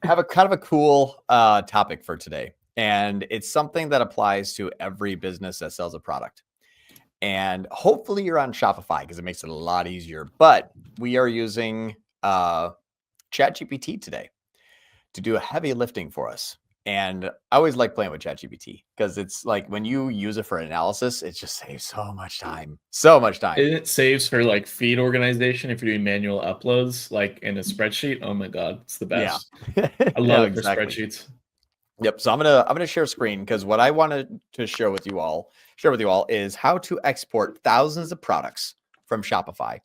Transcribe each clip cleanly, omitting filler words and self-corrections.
have a kind of a cool topic for today. And it's something that applies to every business that sells a product. And hopefully you're on Shopify because it makes it a lot easier. But we are using ChatGPT today to do a heavy lifting for us. And I always like playing with ChatGPT because it's like when you use it for analysis, it just saves so much time. So much time. It saves for like feed organization if you're doing manual uploads, like in a spreadsheet. Oh my God, it's the Yeah. best. I Yeah, love it for exactly. spreadsheets. Yep. So I'm gonna share screen because what I wanted to share with you all is how to export thousands of products from Shopify.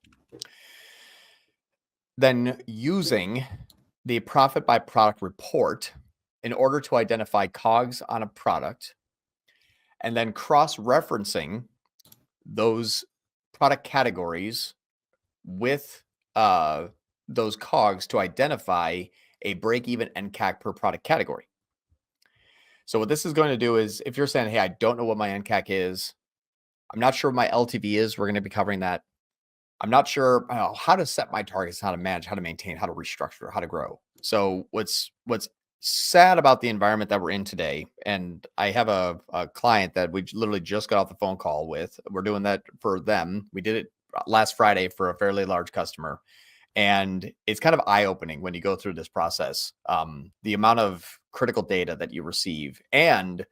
Then using the profit by product report in order to identify COGS on a product, and then cross-referencing those product categories with those COGS to identify a break-even NCAC per product category. So what this is going to do is if you're saying, hey, I don't know what my NCAC is, I'm not sure what my LTV is, we're going to be covering that. I'm not sure how to set my targets, how to manage, how to maintain, how to restructure, how to grow. So what's sad about the environment that we're in today, and I have a client that we literally just got off the phone call with. We're doing that for them. We did it last Friday for a fairly large customer. And it's kind of eye-opening when you go through this process. The amount of critical data that you receive and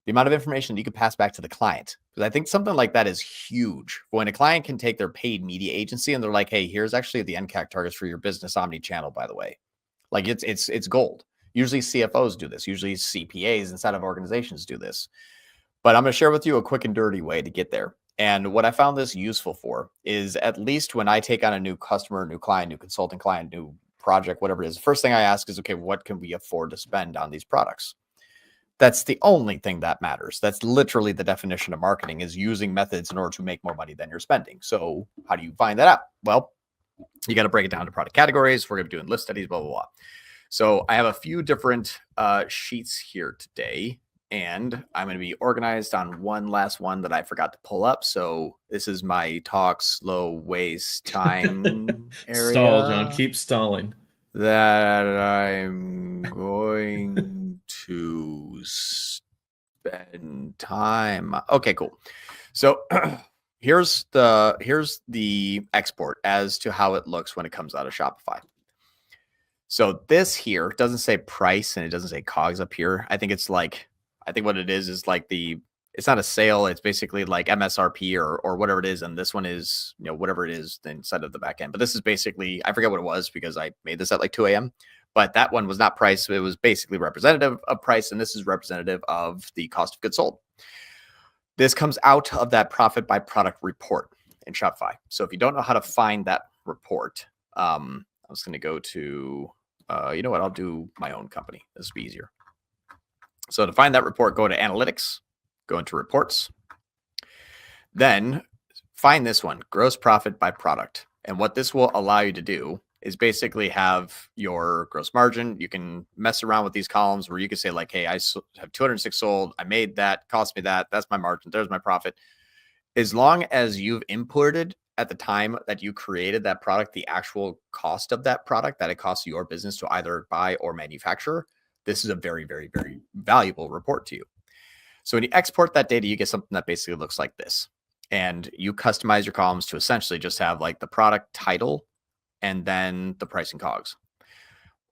the amount of information you could pass back to the client. Because I think something like that is huge. When a client can take their paid media agency and they're like, hey, here's actually the NCAC targets for your business omni-channel, by the way. Like it's gold. Usually CFOs do this. Usually CPAs inside of organizations do this. But I'm going to share with you a quick and dirty way to get there. And what I found this useful for is at least when I take on a new customer, new client, new consulting client, new project, whatever it is, the first thing I ask is, okay, what can we afford to spend on these products? That's the only thing that matters. That's literally the definition of marketing, is using methods in order to make more money than you're spending. So how do you find that out? Well, you got to break it down to product categories. We're going to be doing list studies, blah, blah, blah. So I have a few different sheets here today, and I'm going to be organized on one last one that I forgot to pull up. So this is my talk slow waste time Stall, John. area Keep stalling. that I'm going to spend time. Okay, cool. So here's the export as to how it looks when it comes out of Shopify. So this here doesn't say price and it doesn't say COGS up here. I think what it is like it's not a sale. It's basically like MSRP or whatever it is. And this one is, whatever it is inside of the back end. But this is basically, I forget what it was because I made this at like 2 a.m. But that one was not price. It was basically representative of price. And this is representative of the cost of goods sold. This comes out of that profit by product report in Shopify. So if you don't know how to find that report, I'm just going to go to, you know what? I'll do my own company. This will be easier. So to find that report, go to analytics, go into reports, then find this one, gross profit by product. And what this will allow you to do is basically have your gross margin. You can mess around with these columns where you can say like, hey, I have 206 sold. I made that, cost me that. That's my margin. There's my profit. As long as you've imported at the time that you created that product, the actual cost of that product that it costs your business to either buy or manufacture, this is a very, very, very valuable report to you. So when you export that data, you get something that basically looks like this. And you customize your columns to essentially just have like the product title and then the price and COGS.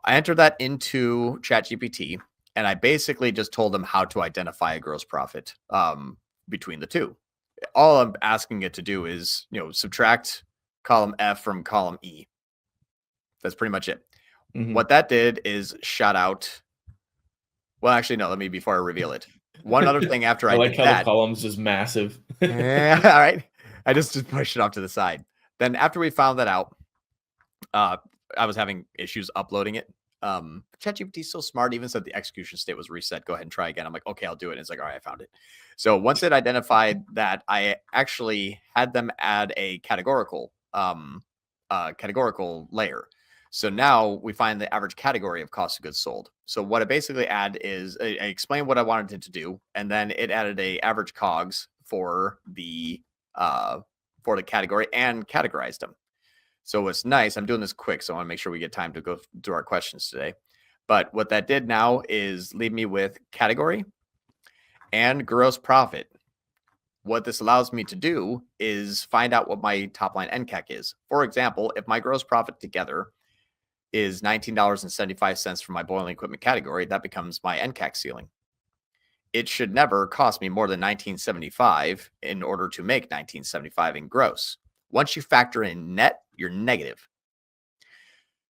I entered that into ChatGPT and I basically just told them how to identify a gross profit between the two. All I'm asking it to do is, subtract column F from column E. That's pretty much it. Mm-hmm. What that did is shot out. Well, actually, no, before I reveal it. One other thing after I like did how that. The column's just massive. Yeah, all right. I just pushed it off to the side. Then after we found that out, I was having issues uploading it. ChatGPT is so smart, even said the execution state was reset. Go ahead and try again. I'm like, okay, I'll do it. And it's like, all right, I found it. So once it identified that, I actually had them add a categorical layer. So now we find the average category of cost of goods sold. So what I basically add is I explained what I wanted it to do, and then it added a average COGS for the category and categorized them. So what's nice, I'm doing this quick, so I want to make sure we get time to go through our questions today. But what that did now is leave me with category and gross profit. What this allows me to do is find out what my top line NCAC is. For example, if my gross profit together is $19.75 for my boiling equipment category, that becomes my NCAC ceiling. It should never cost me more than $19.75 in order to make $19.75 in gross. Once you factor in net, you're negative.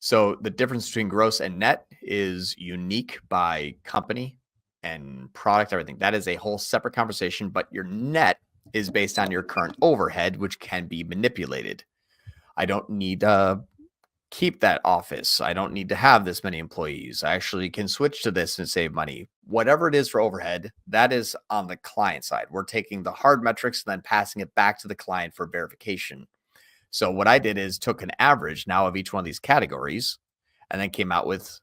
So the difference between gross and net is unique by company and product, everything. That is a whole separate conversation, but your net is based on your current overhead, which can be manipulated. I don't need to keep that office. I don't need to have this many employees. I actually can switch to this and save money. Whatever it is for overhead, that is on the client side. We're taking the hard metrics and then passing it back to the client for verification. So what I did is took an average now of each one of these categories and then came out with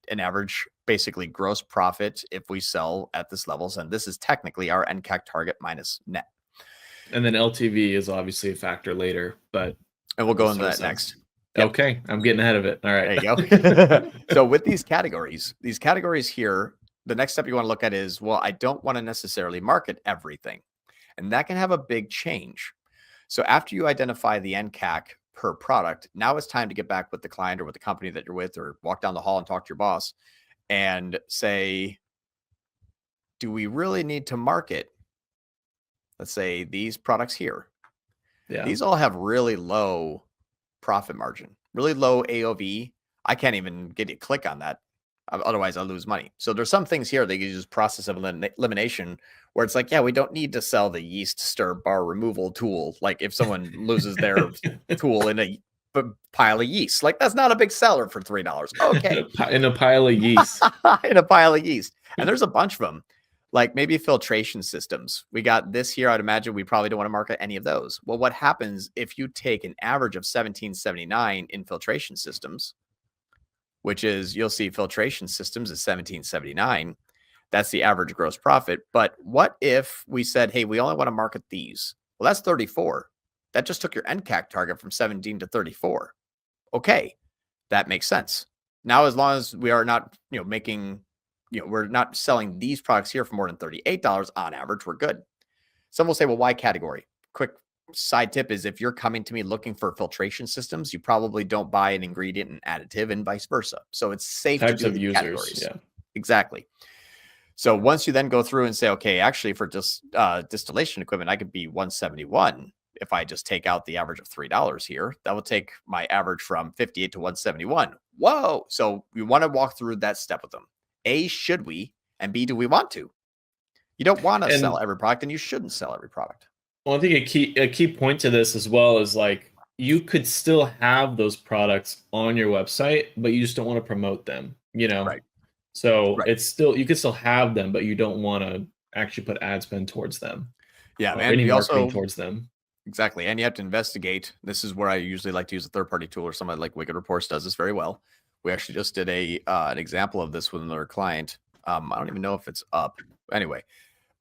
an average, basically gross profit if we sell at this levels. And this is technically our NCAC target minus net. And then LTV is obviously a factor later, but and we'll go into that next. Yep. Okay, I'm getting ahead of it. All right. There you go. So with these categories here, the next step you want to look at is, well, I don't want to necessarily market everything. And that can have a big change. So after you identify the NCAC per product, now it's time to get back with the client or with the company that you're with, or walk down the hall and talk to your boss and say, do we really need to market, let's say, these products here? Yeah. These all have really low profit margin, really low AOV. I can't even get a click on that. Otherwise, I'll lose money. So there's some things here that you use process of elimination where it's like, yeah, we don't need to sell the yeast stir bar removal tool. Like if someone loses their tool in a pile of yeast, like that's not a big seller for $3. Okay. In a pile of yeast. In a pile of yeast. And there's a bunch of them. Like maybe filtration systems. We got this here. I'd imagine we probably don't want to market any of those. Well, what happens if you take an average of $17.79 in filtration systems, which is you'll see filtration systems is $17.79. That's the average gross profit. But what if we said, hey, we only want to market these? Well, that's 34. That just took your NCAC target from 17 to 34. Okay, that makes sense. Now, as long as we are not, we're not selling these products here for more than $38 on average, we're good. Some will say, well, why category? Quick side tip is if you're coming to me looking for filtration systems, you probably don't buy an ingredient and additive and vice versa. So it's safe types to do of users. Categories. Yeah, exactly. So once you then go through and say, okay, actually for just distillation equipment, I could be 171. If I just take out the average of $3 here, that will take my average from 58 to 171. Whoa. So we want to walk through that step with them. A, should we? And B, do we want to? You don't want to sell every product, and you shouldn't sell every product. Well, I think a key point to this as well is like you could still have those products on your website, but you just don't want to promote them, Right. So it's still, you could still have them, but you don't want to actually put ad spend towards them. Yeah, man. Any marketing towards them. Exactly. And you have to investigate. This is where I usually like to use a third-party tool, or somebody like Wicked Reports does this very well. We actually just did an example of this with another client. I don't even know if it's up. Anyway,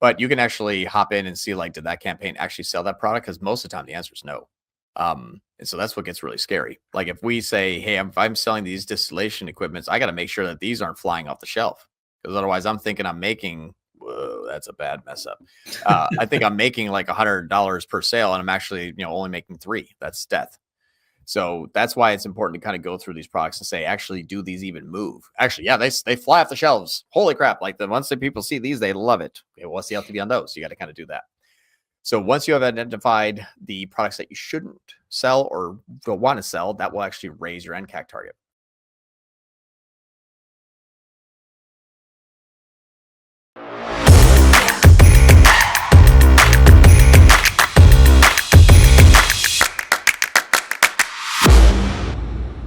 but you can actually hop in and see, like, did that campaign actually sell that product? Because most of the time the answer is no. And so that's what gets really scary. Like if we say, hey, if I'm selling these distillation equipments, I got to make sure that these aren't flying off the shelf, because otherwise I'm thinking I'm making, whoa, that's a bad mess up. I think I'm making like $100 per sale, and I'm actually, only making $3. That's death. So that's why it's important to kind of go through these products and say, actually, do these even move? Actually, yeah, they fly off the shelves. Holy crap. Like the once that people see these, they love it. Okay, well, what's the LTV on those? You got to kind of do that. So once you have identified the products that you shouldn't sell or don't want to sell, that will actually raise your NCAC target.